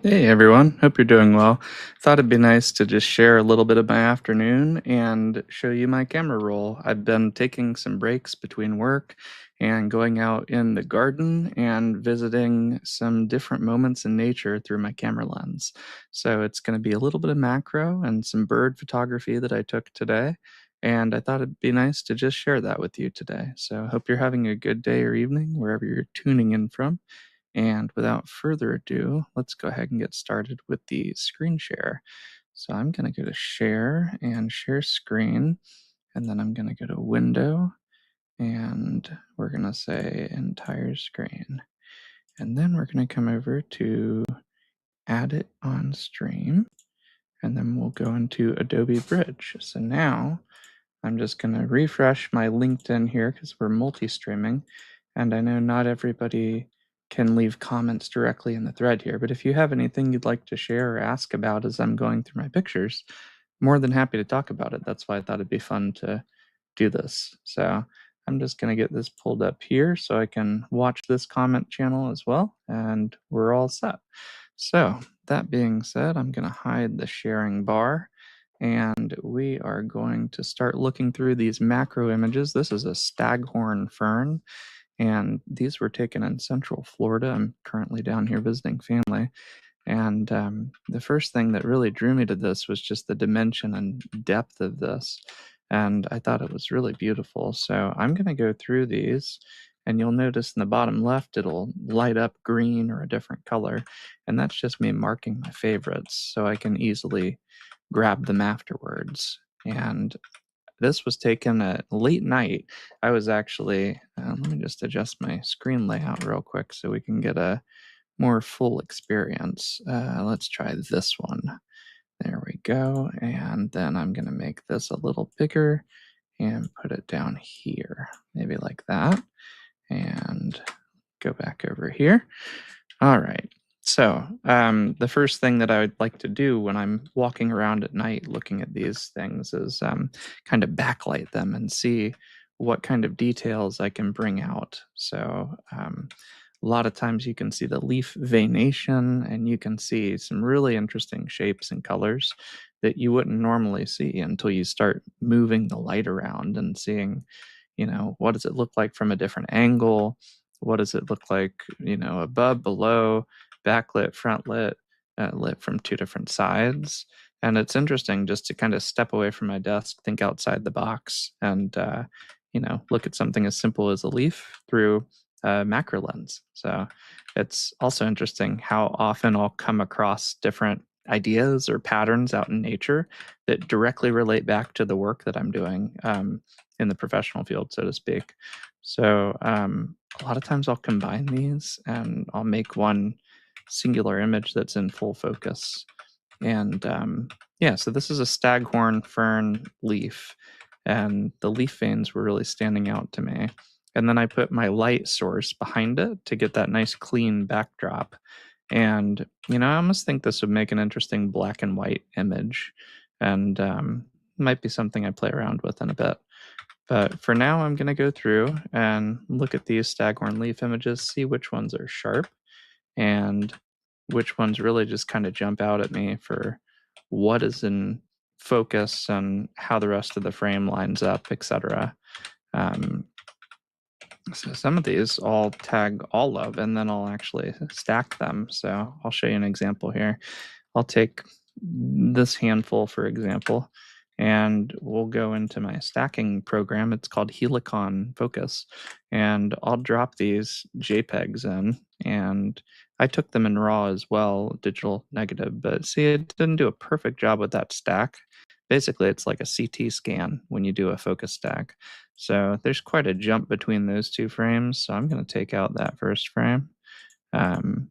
Hey everyone, hope you're doing well. Thought it'd be nice to just share a little bit of my afternoon and show you my camera roll. I've been taking some breaks between work and going out in the garden and visiting some different moments in nature through my camera lens. So it's going to be a little bit of macro and some bird photography that I took today. And I thought it'd be nice to just share that with you today. So I hope you're having a good day or evening wherever you're tuning in from. And without further ado, let's go ahead and get started with the screen share. So I'm going to go to share and share screen, and then I'm going to go to window, and we're going to say entire screen. And then we're going to come over to add it on stream, and then we'll go into Adobe Bridge. So now I'm just going to refresh my LinkedIn here because we're multi-streaming, and I know not everybody can leave comments directly in the thread here, but if you have anything you'd like to share or ask about as I'm going through my pictures, more than happy to talk about it. That's why I thought it'd be fun to do this. So I'm just going to get this pulled up here so I can watch this comment channel as well, and we're all set. So that being said, I'm going to hide the sharing bar, and we are going to start looking through these macro images. This is a staghorn fern, and these were taken in Central Florida. I'm currently down here visiting family. And the first thing that really drew me to this was just the dimension and depth of this. And I thought it was really beautiful. So I'm going to go through these, and you'll notice in the bottom left, it'll light up green or a different color. And that's just me marking my favorites so I can easily grab them afterwards. And this was taken at late night. I was actually, let me just adjust my screen layout real quick so we can get a more full experience. Let's try this one. There we go. And then I'm going to make this a little bigger and put it down here, maybe like that. And go back over here. All right. So the first thing that I would like to do when I'm walking around at night looking at these things is kind of backlight them and see what kind of details I can bring out. So a lot of times you can see the leaf veination, and you can see some really interesting shapes and colors that you wouldn't normally see until you start moving the light around and seeing, what does it look like from a different angle? What does it look like, above, below, backlit, front lit, lit from two different sides? And it's interesting just to kind of step away from my desk, think outside the box, and look at something as simple as a leaf through a macro lens. So it's also interesting how often I'll come across different ideas or patterns out in nature that directly relate back to the work that I'm doing in the professional field, so to speak. So a lot of times I'll combine these and I'll make one singular image that's in full focus. And yeah, so this is a staghorn fern leaf, and the leaf veins were really standing out to me. And then I put my light source behind it to get that nice clean backdrop. And, I almost think this would make an interesting black and white image, and might be something I play around with in a bit. But for now, I'm going to go through and look at these staghorn leaf images, see which ones are sharp and which ones really just kind of jump out at me for what is in focus and how the rest of the frame lines up, etc. So some of these I'll tag all of, and then I'll actually stack them. So I'll show you an example here. I'll take this handful, for example, and we'll go into my stacking program. It's called Helicon Focus, and I'll drop these JPEGs in, and I took them in RAW as well, digital negative, but see, it didn't do a perfect job with that stack. Basically, it's like a CT scan when you do a focus stack. So there's quite a jump between those two frames. So I'm going to take out that first frame. And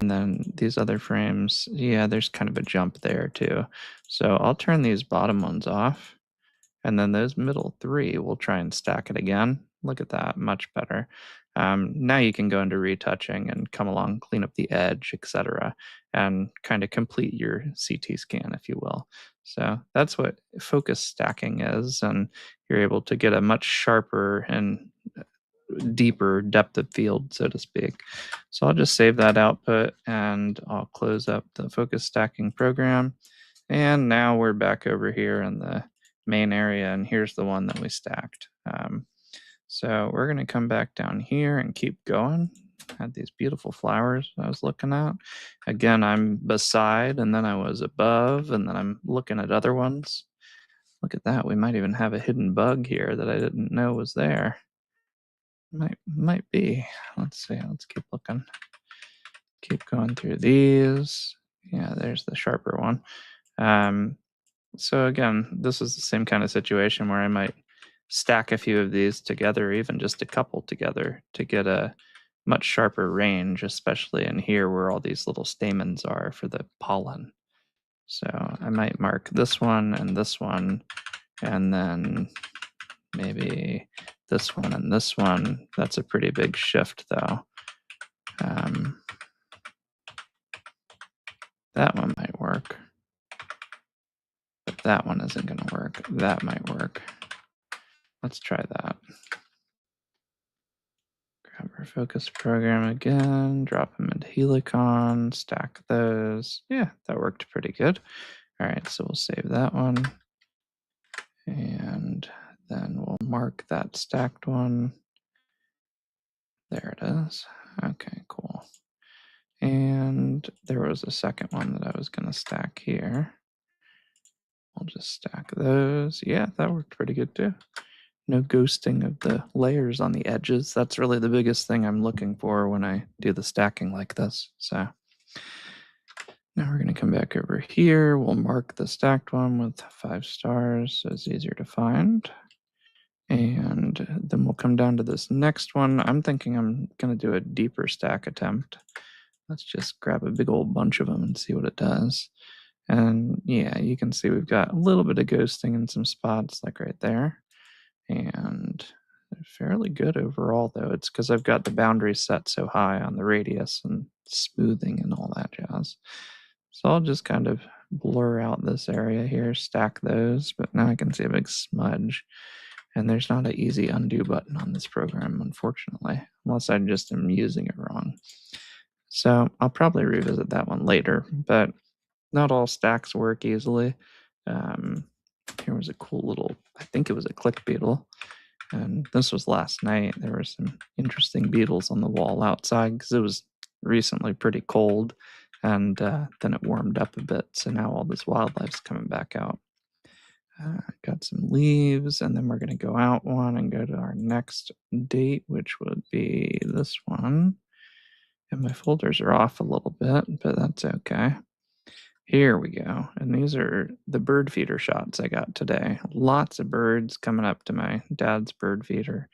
then these other frames, yeah, there's kind of a jump there too. So I'll turn these bottom ones off. And then those middle three, we'll try and stack it again. Look at that, much better. Now you can go into retouching and come along, clean up the edge, etc., and kind of complete your CT scan, if you will. So that's what focus stacking is, and you're able to get a much sharper and deeper depth of field, so to speak. So I'll just save that output and I'll close up the focus stacking program. And now we're back over here in the main area, and here's the one that we stacked. So we're going to come back down here and keep going. Had these beautiful flowers I was looking at. Again, I'm beside, and then I was above, and then I'm looking at other ones. Look at that. We might even have a hidden bug here that I didn't know was there. Might be. Let's see. Let's keep looking. Keep going through these. Yeah, there's the sharper one. So again, this is the same kind of situation where I might stack a few of these together, even just a couple together, to get a much sharper range, especially in here where all these little stamens are for the pollen. So I might mark this one, and then maybe this one and this one. That's a pretty big shift, though. That one might work, but that one isn't going to work. That might work. Let's try that. Grab our focus program again, drop them into Helicon, stack those. Yeah, that worked pretty good. All right, so we'll save that one. And then we'll mark that stacked one. There it is. Okay, cool. And there was a second one that I was going to stack here. I'll just stack those. Yeah, that worked pretty good too. No ghosting of the layers on the edges. That's really the biggest thing I'm looking for when I do the stacking like this. So now we're going to come back over here. We'll mark the stacked one with 5 stars so it's easier to find. And then we'll come down to this next one. I'm thinking I'm going to do a deeper stack attempt. Let's just grab a big old bunch of them and see what it does. And yeah, you can see we've got a little bit of ghosting in some spots, like right there. And fairly good overall, though. It's because I've got the boundaries set so high on the radius and smoothing and all that jazz. So I'll just kind of blur out this area here, stack those, but now I can see a big smudge. And there's not an easy undo button on this program, unfortunately, unless I just am using it wrong. So I'll probably revisit that one later, but not all stacks work easily. Here was a cool little, I think it was a click beetle. And this was last night. There were some interesting beetles on the wall outside because it was recently pretty cold. And then it warmed up a bit. So now all this wildlife's coming back out. Got some leaves, and then we're going to go out one and go to our next date, which would be this one. And my folders are off a little bit, but that's okay. Here we go. And these are the bird feeder shots I got today. Lots of birds coming up to my dad's bird feeder.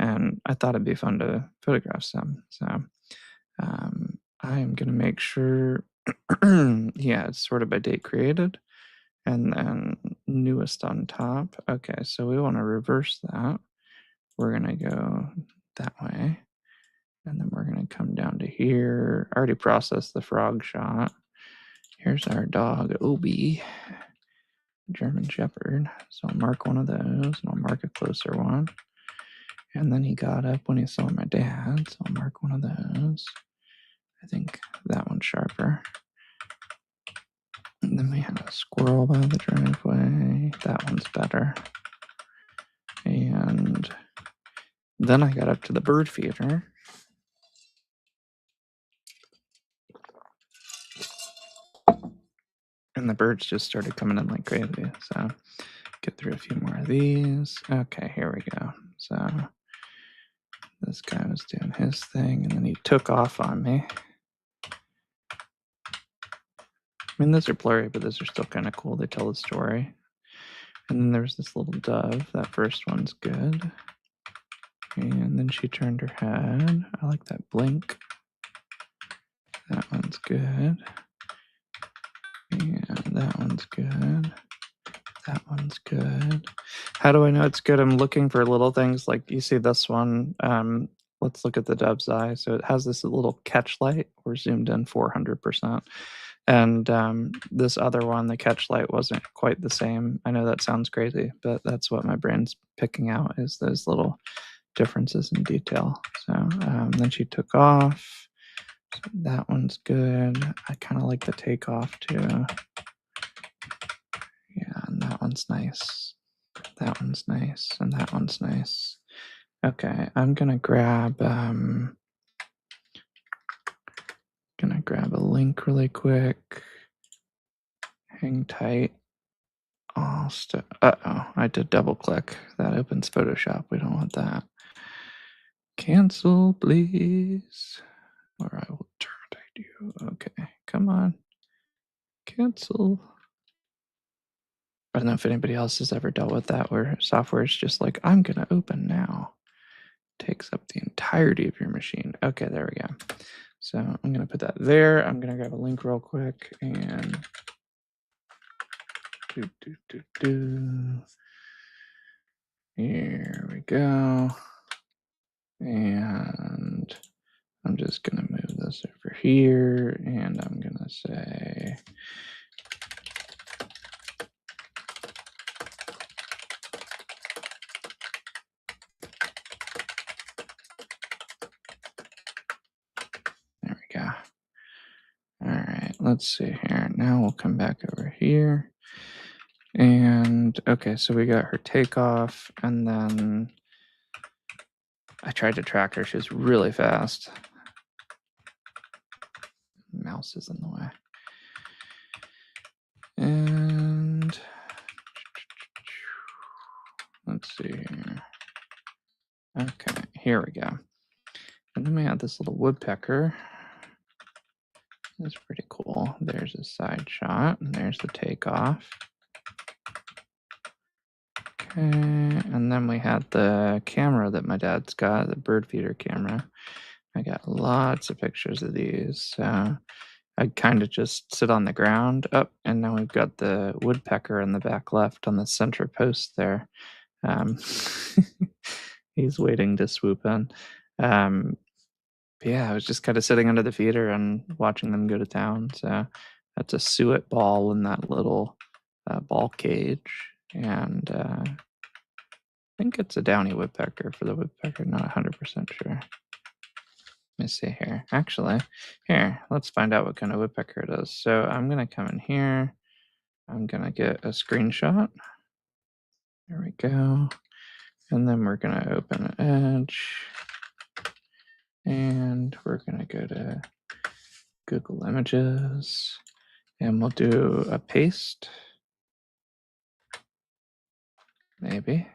And I thought it'd be fun to photograph some. So I am going to make sure, yeah, it's sorted by date created. And then newest on top. Okay, so we want to reverse that. We're going to go that way. And then we're going to come down to here. I already processed the frog shot. Here's our dog, Obi, German Shepherd. So I'll mark one of those, and I'll mark a closer one. And then he got up when he saw my dad, so I'll mark one of those. I think that one's sharper. And then we had a squirrel by the driveway. That one's better. And then I got up to the bird feeder. And the birds just started coming in like crazy. So get through a few more of these. Okay, here we go. So this guy was doing his thing, and then he took off on me. I mean, those are blurry, but those are still kind of cool. They tell the story. And then there's this little dove. That first one's good. And then she turned her head. I like that blink. That one's good. And that one's good. That one's good. How do I know it's good? I'm looking for little things like you see this one. Let's look at the dove's eye. So it has this little catch light. We're zoomed in 400%. And this other one, the catch light wasn't quite the same. I know that sounds crazy, but that's what my brain's picking out is those little differences in detail. So then she took off. So that one's good. I kind of like the takeoff too. Yeah, and that one's nice. That one's nice, and that one's nice. Okay, I'm gonna grab a link really quick. Hang tight. Uh-oh, I did double click. That opens Photoshop. We don't want that. Cancel, please. Or I will terminate you. Okay, come on. Cancel. I don't know if anybody else has ever dealt with that where software is just like, I'm going to open now. Takes up the entirety of your machine. Okay, there we go. So I'm going to put that there. I'm going to grab a link real quick and Here we go. And I'm just going to move this over here and I'm going to say, there we go. All right, let's see here. Now we'll come back over here. And okay, so we got her takeoff, and then I tried to track her. She was really fast. Mouse is in the way. And let's see here. Okay, here we go. And then we have this little woodpecker. That's pretty cool. There's a side shot, and there's the takeoff. Okay, and then we had the camera that my dad's got, the bird feeder camera. I got lots of pictures of these. So I kind of just sit on the ground up, and now we've got the woodpecker in the back left on the center post there. He's waiting to swoop in. Yeah, I was just kind of sitting under the feeder and watching them go to town. So that's a suet ball in that little ball cage. And I think it's a downy woodpecker for the woodpecker, not 100% sure. Let me see here. Actually, here, let's find out what kind of woodpecker it is. So I'm going to come in here. I'm going to get a screenshot. There we go. And then we're going to open an Edge. And we're going to go to Google Images. And we'll do a paste. Maybe.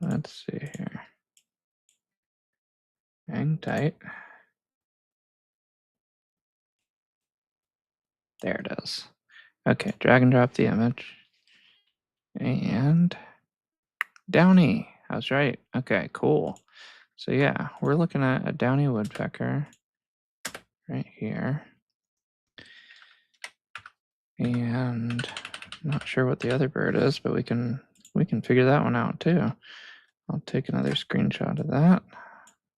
Let's see here. Hang tight. There it is. Okay, drag and drop the image. And downy. I was right. Okay, cool. So yeah, we're looking at a downy woodpecker right here. And I'm not sure what the other bird is, but we can figure that one out too. I'll take another screenshot of that.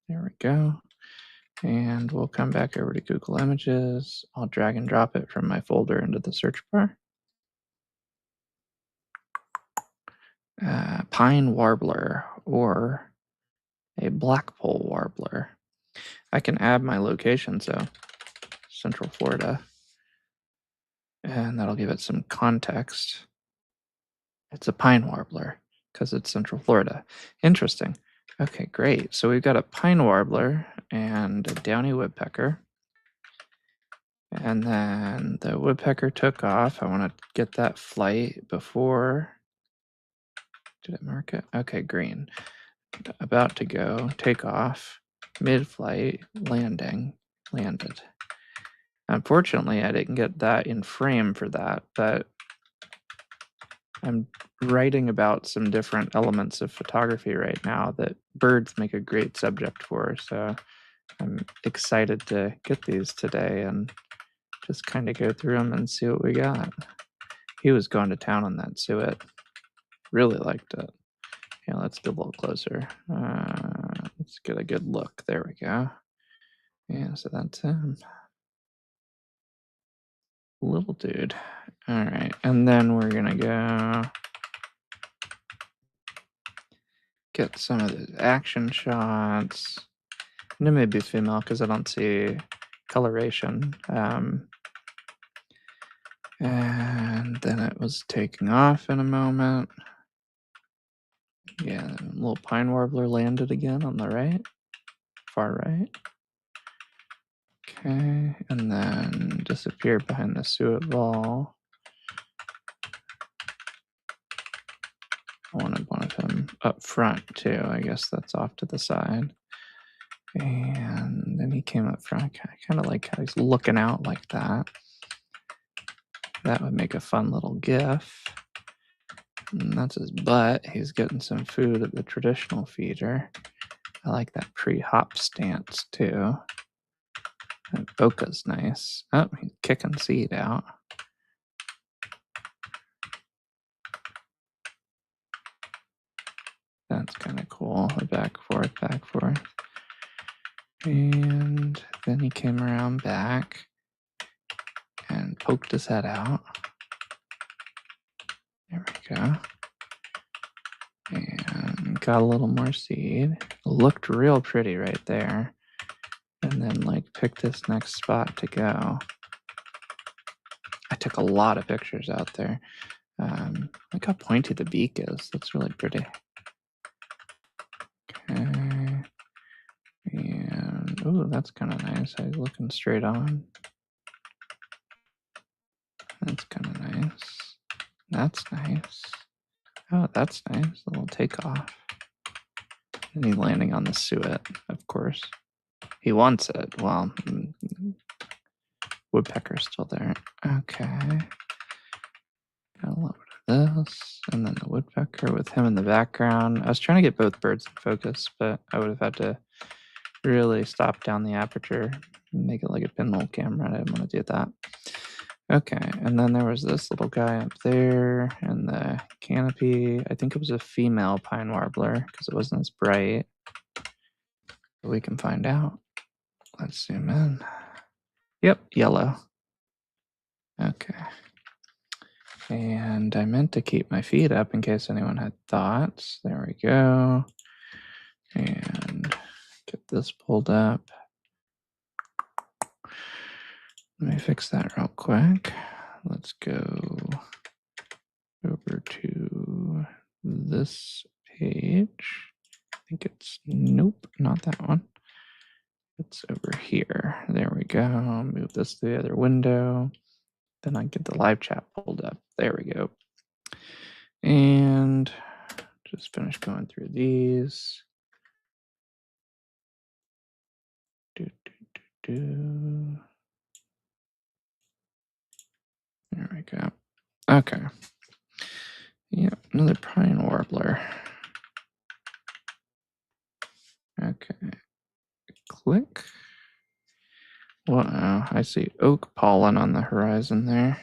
There we go. And we'll come back over to Google Images. I'll drag and drop it from my folder into the search bar. Pine warbler or a blackpoll warbler. I can add my location, so Central Florida, and that'll give it some context. It's a pine warbler because it's Central Florida. Interesting. Okay, great. So we've got a pine warbler and a downy woodpecker. And then the woodpecker took off. I want to get that flight before. Did it mark it? Okay, green. About to go, take off, mid-flight, landing, landed. Unfortunately, I didn't get that in frame for that, but I'm writing about some different elements of photography right now that birds make a great subject for. So I'm excited to get these today and just kind of go through them and see what we got. He was going to town on that suet. Really liked it. Yeah, let's get a little closer. Let's get a good look. There we go. Yeah, so that's him. Little dude. All right, and then we're gonna go get some of the action shots. And it may be female because I don't see coloration. And then it was taking off in a moment. Yeah, a little pine warbler landed again on the right, far right. Okay, and then disappeared behind the suet ball. I wanted one of him up front too. I guess that's off to the side. And then he came up front. I kind of like how he's looking out like that. That would make a fun little gif. And that's his butt. He's getting some food at the traditional feeder. I like that pre-hop stance too. That bokeh's nice. Oh, he's kicking seed out. That's kind of cool. Back, forth, back, forth. And then he came around back and poked his head out. There we go. And got a little more seed. Looked real pretty right there. And then like picked this next spot to go. I took a lot of pictures out there. Look how pointy the beak is. That's really pretty. Okay. And oh, that's kind of nice. He's looking straight on. That's kind of nice. That's nice. Oh, that's nice. A little takeoff. And he's landing on the suet, of course. He wants it. Well, woodpecker's still there. Okay. Got a little bit of this. And then the woodpecker with him in the background. I was trying to get both birds in focus, but I would have had to really stop down the aperture and make it like a pinhole camera. I didn't want to do that. Okay, and then there was this little guy up there in the canopy. I think it was a female pine warbler because it wasn't as bright. But we can find out. Let's zoom in. Yep, yellow. Okay. And I meant to keep my feet up in case anyone had thoughts. There we go. And get this pulled up. Let me fix that real quick. Let's go over to this page. I think it's, nope, not that one. It's over here. There we go. Move this to the other window. Then I get the live chat pulled up. There we go. And just finish going through these. Do, do, do, do. There we go. Okay. Yep, another pine warbler. Okay. Click. Wow, I see oak pollen on the horizon there.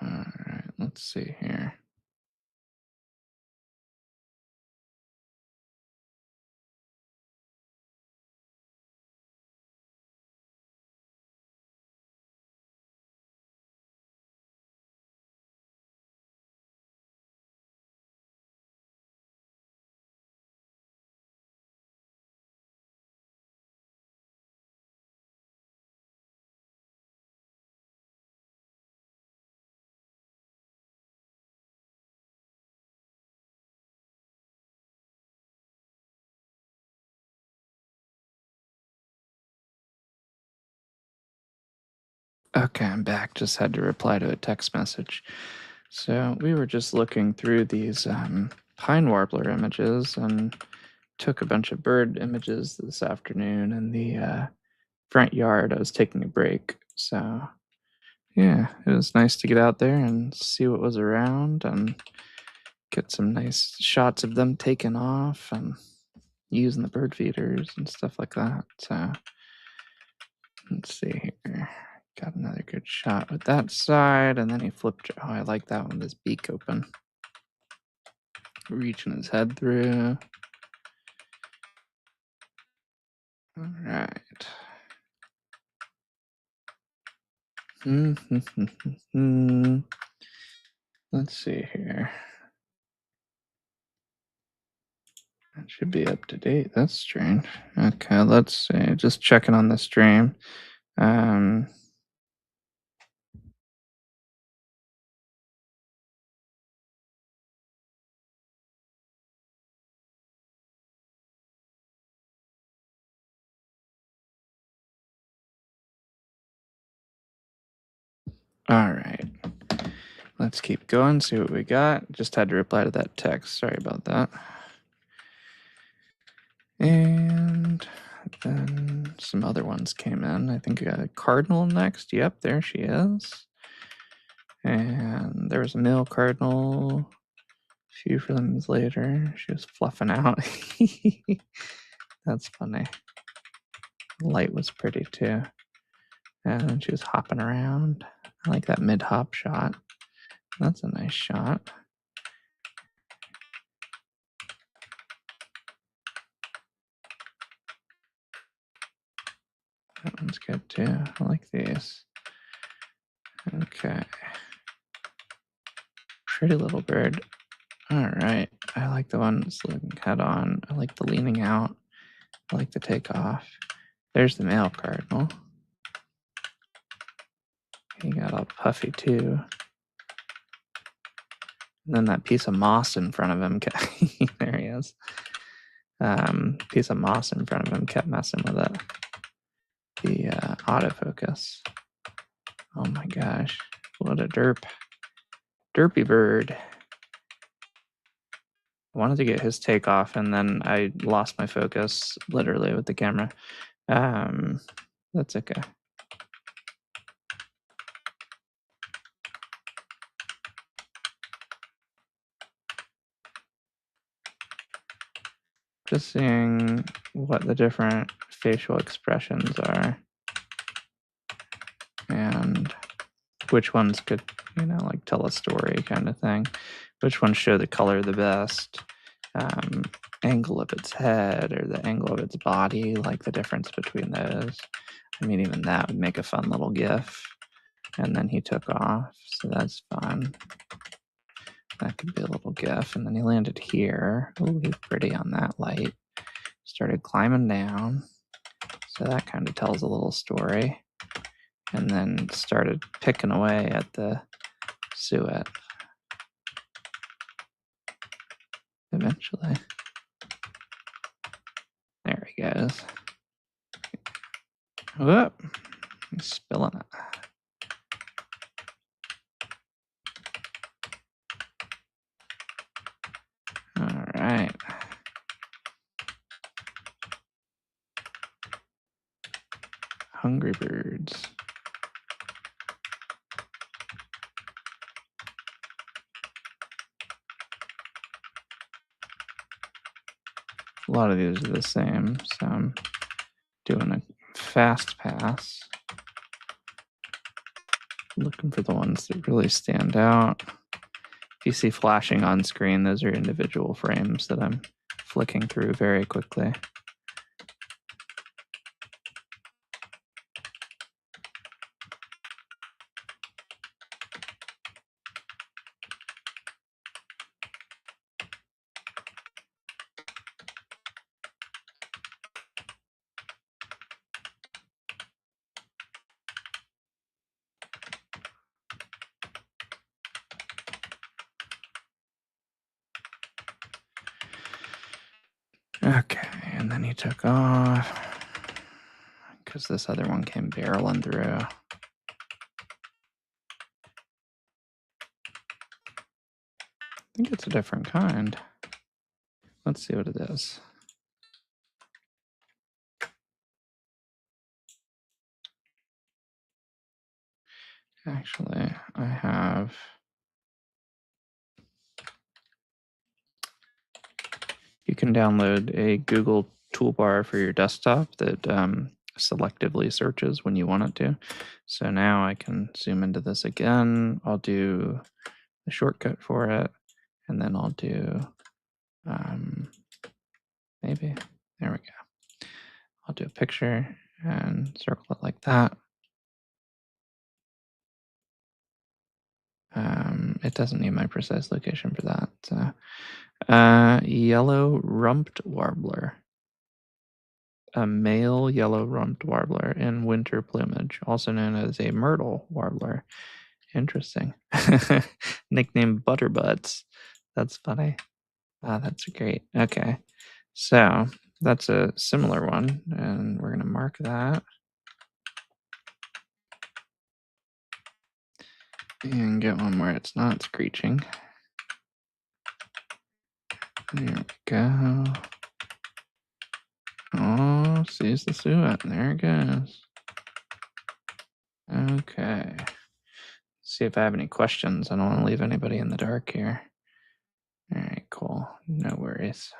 All right, let's see here. Okay, I'm back. Just had to reply to a text message. So we were just looking through these pine warbler images and took a bunch of bird images this afternoon in the front yard. I was taking a break. So yeah, it was nice to get out there and see what was around and get some nice shots of them taking off and using the bird feeders and stuff like that. So let's see here. Got another good shot with that side, and then he flipped. Oh, I like that one. This beak open, reaching his head through. All right. Let's see here. That should be up to date. That's strange. Okay, let's see. Just checking on the stream. Um, all right. Let's keep going, see what we got. Just had to reply to that text. Sorry about that. And then some other ones came in. I think we got a cardinal next. Yep, there she is. And there was a male cardinal. A few frames later, she was fluffing out. That's funny. The light was pretty too. And she was hopping around. I like that mid hop shot. That's a nice shot. That one's good too. I like these. Okay. Pretty little bird. All right. I like the one that's looking head on. I like the leaning out. I like the takeoff. There's the male cardinal. He got all puffy too. And then that piece of moss in front of him. There he is. Piece of moss in front of him kept messing with it. The autofocus. Oh my gosh. What a derp. Derpy bird. I wanted to get his takeoff and then I lost my focus literally with the camera. That's okay. Just seeing what the different facial expressions are and which ones could, like tell a story kind of thing. Which ones show the color the best, angle of its head or the angle of its body, like the difference between those. I mean, even that would make a fun little GIF. And then he took off, so that's fun. That could be a little GIF. And then he landed here. Oh, he's pretty on that light. Started climbing down. So that kind of tells a little story. And then started picking away at the suet. Eventually. There he goes. Whoop. He's spilling it. All right. Hungry birds. A lot of these are the same, so I'm doing a fast pass. Looking for the ones that really stand out. If you see flashing on screen, those are individual frames that I'm flicking through very quickly. Okay, and then he took off because this other one came barreling through. I think it's a different kind. Let's see what it is. Actually, I have. You can download a Google toolbar for your desktop that selectively searches when you want it to. So now I can zoom into this again. I'll do the shortcut for it, and then I'll do maybe, there we go. I'll do a picture and circle it like that. It doesn't need my precise location for that. So, yellow rumped warbler. A male yellow rumped warbler in winter plumage, also known as a myrtle warbler. Interesting. Nicknamed Butterbutts. That's funny. Ah, that's great. Okay. So that's a similar one, and we're going to mark that. And get one where it's not screeching. There we go. Oh, sees the suet. There it goes. Okay. See if I have any questions. I don't want to leave anybody in the dark here. All right, cool. No worries.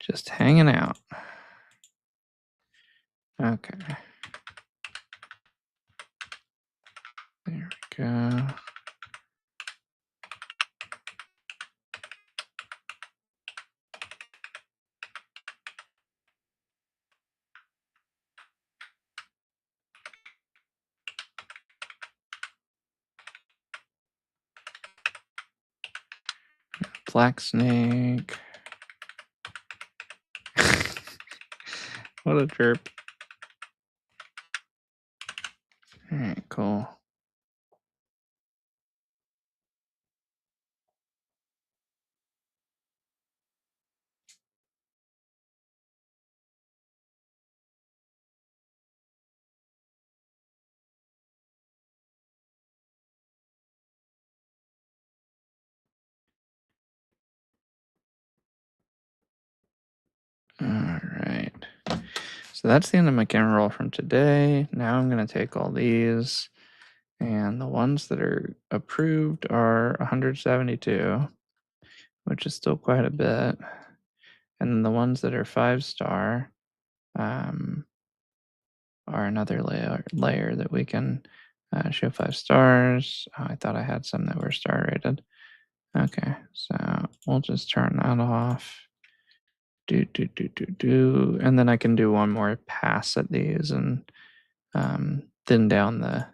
Just hanging out. Okay. There we go. Black snake. What a chirp. All right, cool. All right. So that's the end of my camera roll from today. Now I'm going to take all these, and the ones that are approved are 172, which is still quite a bit. And then the ones that are 5-star are another layer that we can show 5 stars. Oh, I thought I had some that were star rated. Okay, so we'll just turn that off. And then I can do one more pass at these and thin down the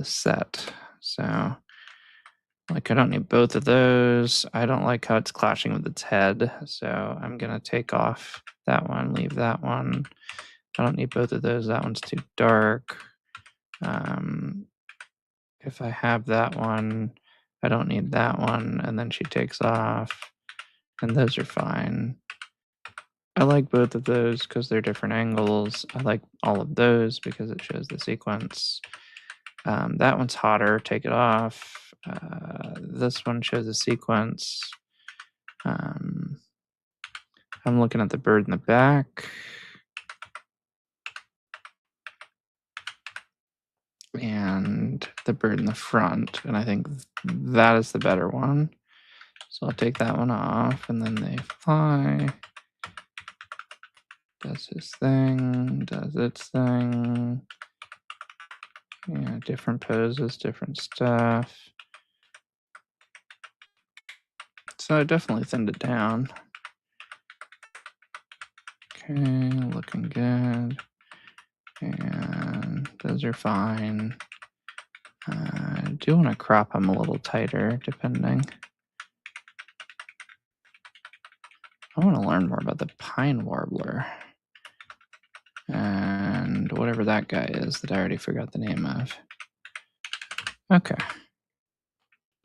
set. So like I don't need both of those. I don't like how it's clashing with its head. So I'm gonna take off that one, leave that one. I don't need both of those. That one's too dark. If I have that one, I don't need that one. And then she takes off, and those are fine. I like both of those because they're different angles. I like all of those because it shows the sequence. That one's hotter, take it off. This one shows the sequence. I'm looking at the bird in the back. And the bird in the front, and I think that is the better one. So I'll take that one off, and then they fly. Does his thing, does its thing. Yeah, different poses, different stuff. So I definitely thinned it down. Okay, looking good. And those are fine. I do want to crop them a little tighter, depending. I want to learn more about the pine warbler. And whatever that guy is that I already forgot the name of. Okay.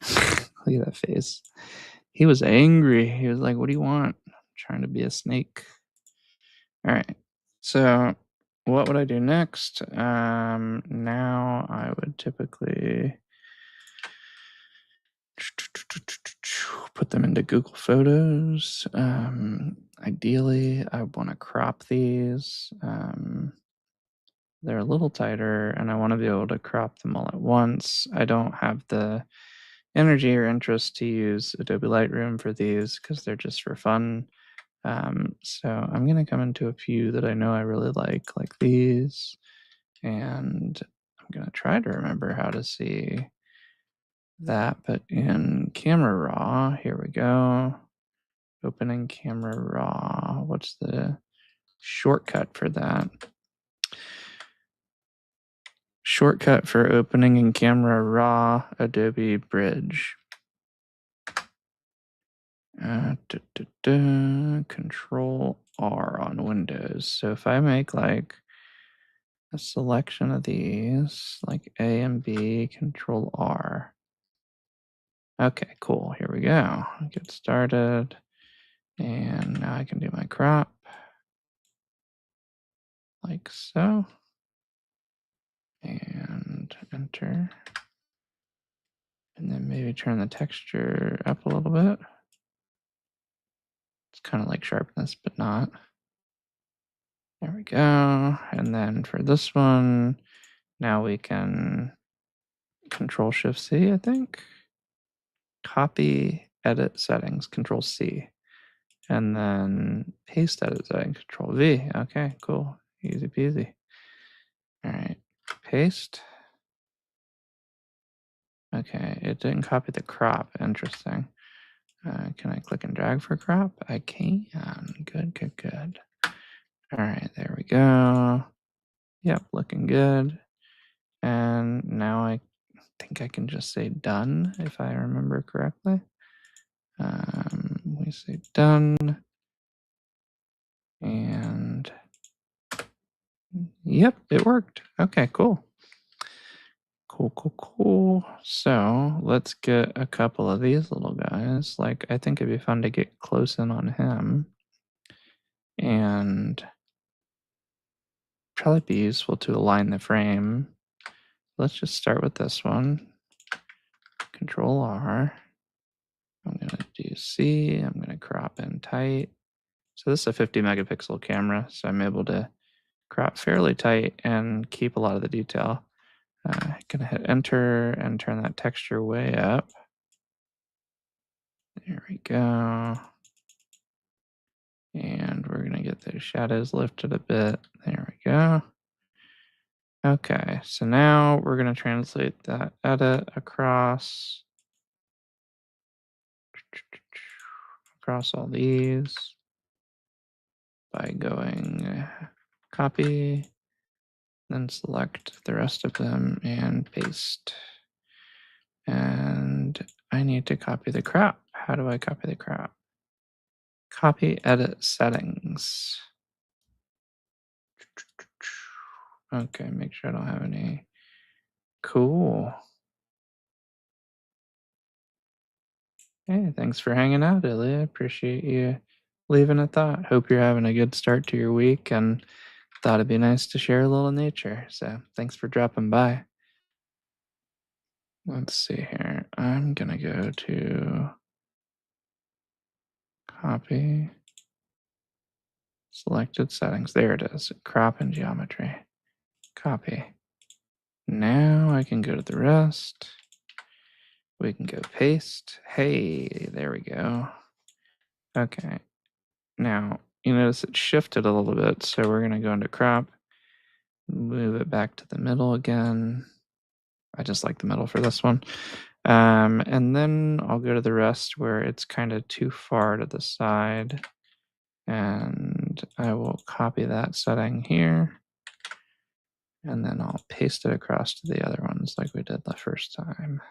Look at that face. He was angry. He was like, what do you want? I'm trying to be a snake. All right. So what would I do next? Now I would typically put them into Google Photos. Ideally, I want to crop these. They're a little tighter, and I want to be able to crop them all at once. I don't have the energy or interest to use Adobe Lightroom for these because they're just for fun. So I'm going to come into a few that I know I really like these. And I'm going to try to remember how to see that, but in Camera Raw, here we go. Opening Camera Raw. What's the shortcut for that? Shortcut for opening in Camera Raw Adobe Bridge. Control R on Windows. So if I make like a selection of these, like A and B, Control R. Okay, cool. Here we go. Get started. And now I can do my crop like so. And enter. And then maybe turn the texture up a little bit. It's kind of like sharpness, but not. There we go. And then for this one, now we can Control Shift C, I think. Copy, edit settings, Control C. And then paste edit setting, Control V. Okay, cool. Easy peasy. All right, paste. Okay, it didn't copy the crop. Interesting. Can I click and drag for crop? I can. Good, good, good. All right, there we go. Yep, looking good. And now I think I can just say done if I remember correctly. We say done. And yep, it worked. Okay, cool. Cool. So let's get a couple of these little guys. Like, I think it'd be fun to get close in on him. And probably be useful to align the frame. Let's just start with this one. Control R. I'm going to do C. I'm going to crop in tight. So this is a 50 megapixel camera, so I'm able to crop fairly tight and keep a lot of the detail. Gonna hit enter and turn that texture way up. There we go. And we're gonna get those shadows lifted a bit. There we go. Okay, so now we're gonna translate that edit across all these by going copy, then select the rest of them and paste. And I need to copy the crop. How do I copy the crop? Copy edit settings. Okay, make sure I don't have any. Cool. Hey, thanks for hanging out, Ilya. Appreciate you leaving a thought. Hope you're having a good start to your week and thought it'd be nice to share a little nature. So thanks for dropping by. Let's see here. I'm gonna go to copy selected settings. There it is. Crop and geometry. Copy. Now I can go to the rest. We can go paste. Hey, there we go. Okay. Now, you notice it shifted a little bit, so we're going to go into crop, move it back to the middle again. I just like the middle for this one. And then I'll go to the rest where it's kind of too far to the side. And I will copy that setting here. And then I'll paste it across to the other ones like we did the first time.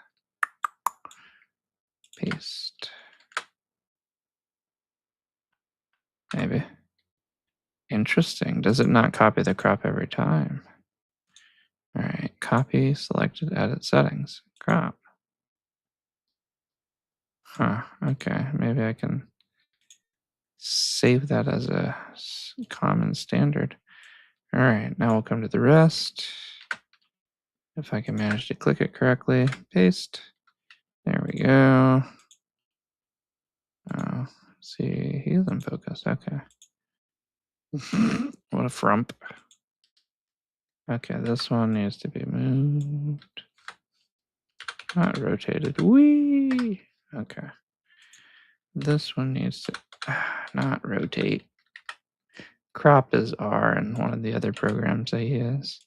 Paste. Maybe. Interesting. Does it not copy the crop every time? All right, copy, selected, edit settings, crop. Huh, okay, maybe I can save that as a common standard. All right, now we'll come to the rest. If I can manage to click it correctly, paste. There we go. Oh, see, he's in focus, okay. What a frump. Okay, this one needs to be moved. Not rotated. Whee! Okay. This one needs to not rotate. Crop is R in one of the other programs I use.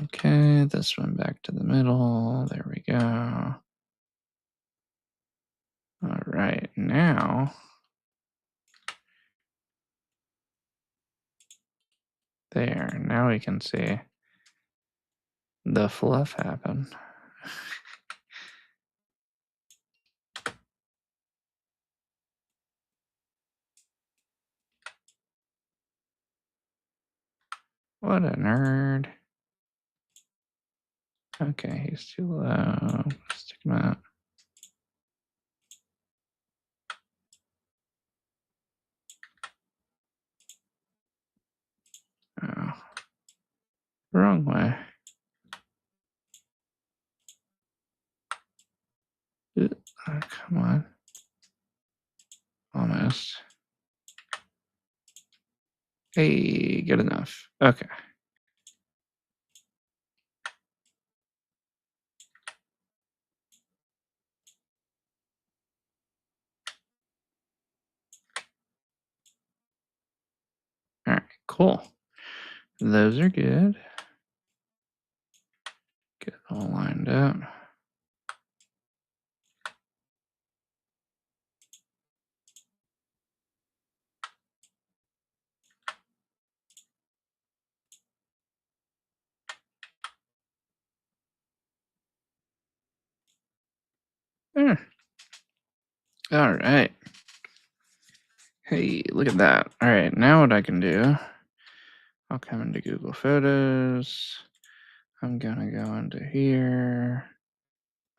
Okay, this one back to the middle. There we go. All right, now. There, now we can see the fluff happen. What a nerd. Okay, he's too low. Stick him out. Oh. Wrong way. Oh, come on. Almost. Hey, good enough. Okay. All right, cool. Those are good. Get it all lined up. All right. Hey, look at that. All right, now what I can do, I'll come into Google Photos. I'm gonna go into here.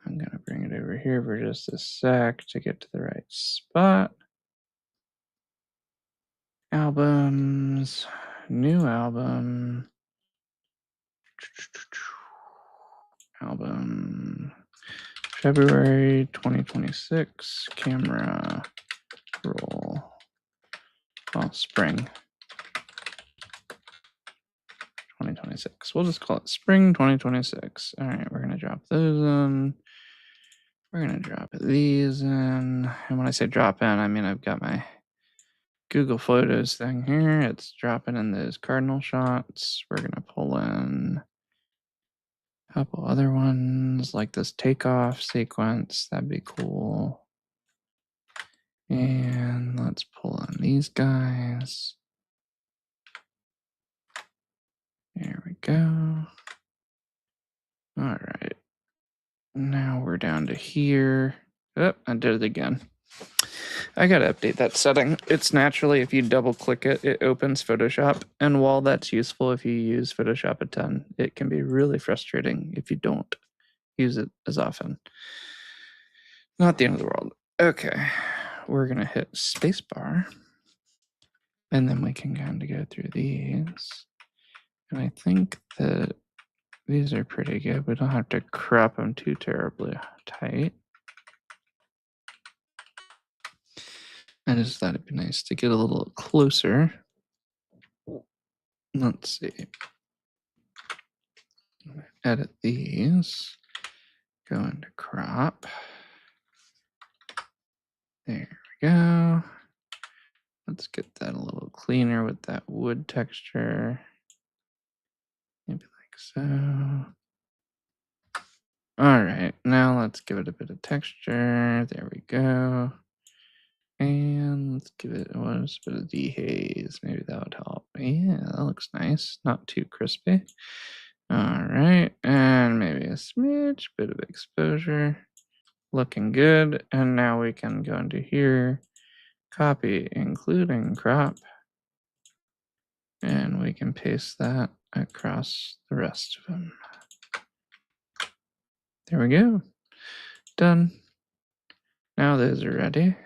I'm gonna bring it over here for just a sec to get to the right spot. Albums, new album. Album, February 2026, camera roll. Oh, spring 2026. We'll just call it spring 2026. All right, we're gonna drop those in. We're gonna drop these in. And when I say drop in, I mean I've got my Google Photos thing here. It's dropping in those cardinal shots. We're gonna pull in a couple other ones like this takeoff sequence. That'd be cool. And let's pull in these guys. There we go. All right. Now we're down to here. Oh, I did it again. I gotta update that setting. It's naturally, if you double click it, it opens Photoshop. And while that's useful if you use Photoshop a ton, it can be really frustrating if you don't use it as often. Not the end of the world. Okay, we're gonna hit spacebar. And then we can kind of go through these. And I think that these are pretty good. We don't have to crop them too terribly tight. I just thought it'd be nice to get a little closer. Let's see. Edit these. Go into crop. There we go. Let's get that a little cleaner with that wood texture. Maybe like so. All right, now let's give it a bit of texture. There we go. And let's give it a bit of dehaze. Maybe that would help. Yeah, that looks nice. Not too crispy. All right, and maybe a smidge, bit of exposure. Looking good. And now we can go into here, copy, including crop. And we can paste that across the rest of them. There we go. Done. Now those are ready.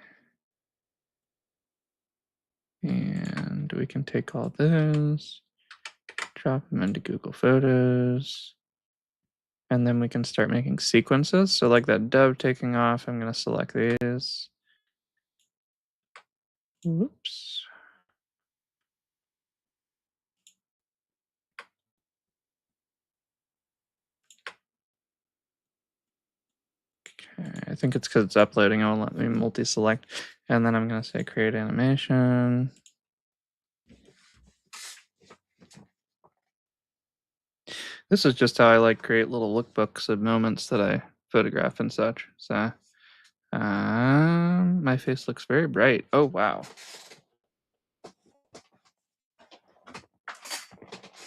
And we can take all those, drop them into Google Photos, and then we can start making sequences. So like that dove taking off, I'm gonna select these. Whoops. Okay, I think it's because it's uploading. It won't let me multi-select. And then I'm gonna say create animation. This is just how I like create little lookbooks of moments that I photograph and such. So my face looks very bright. Oh, wow.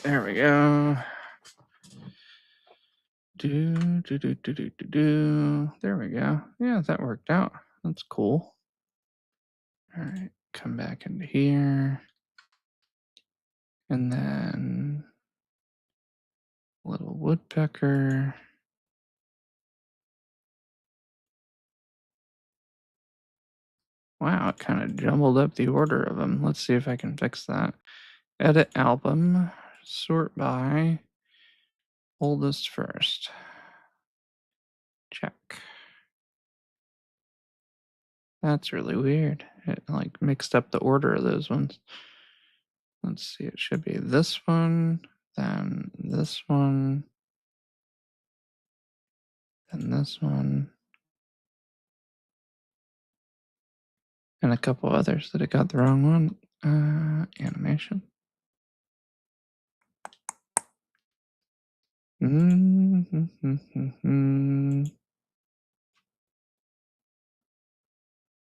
There we go. There we go. Yeah, that worked out. That's cool. All right, come back into here. And then little woodpecker. Wow, it kind of jumbled up the order of them. Let's see if I can fix that. Edit album, sort by oldest first. Check. That's really weird. It like mixed up the order of those ones. Let's see, it should be this one, then this one, then this one, and a couple others that it got the wrong one. Animation.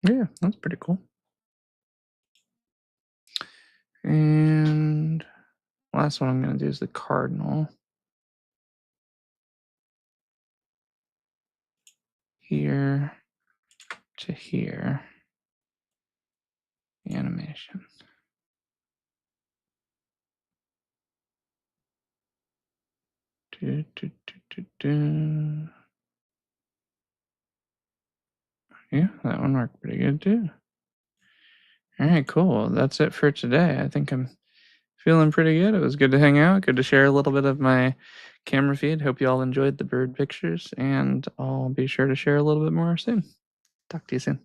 Yeah, that's pretty cool. And last one I'm going to do is the cardinal. Here to here. Animation. Yeah, that one worked pretty good too. All right, cool. That's it for today. I think I'm feeling pretty good. It was good to hang out, good to share a little bit of my camera feed. Hope you all enjoyed the bird pictures, and I'll be sure to share a little bit more soon. Talk to you soon.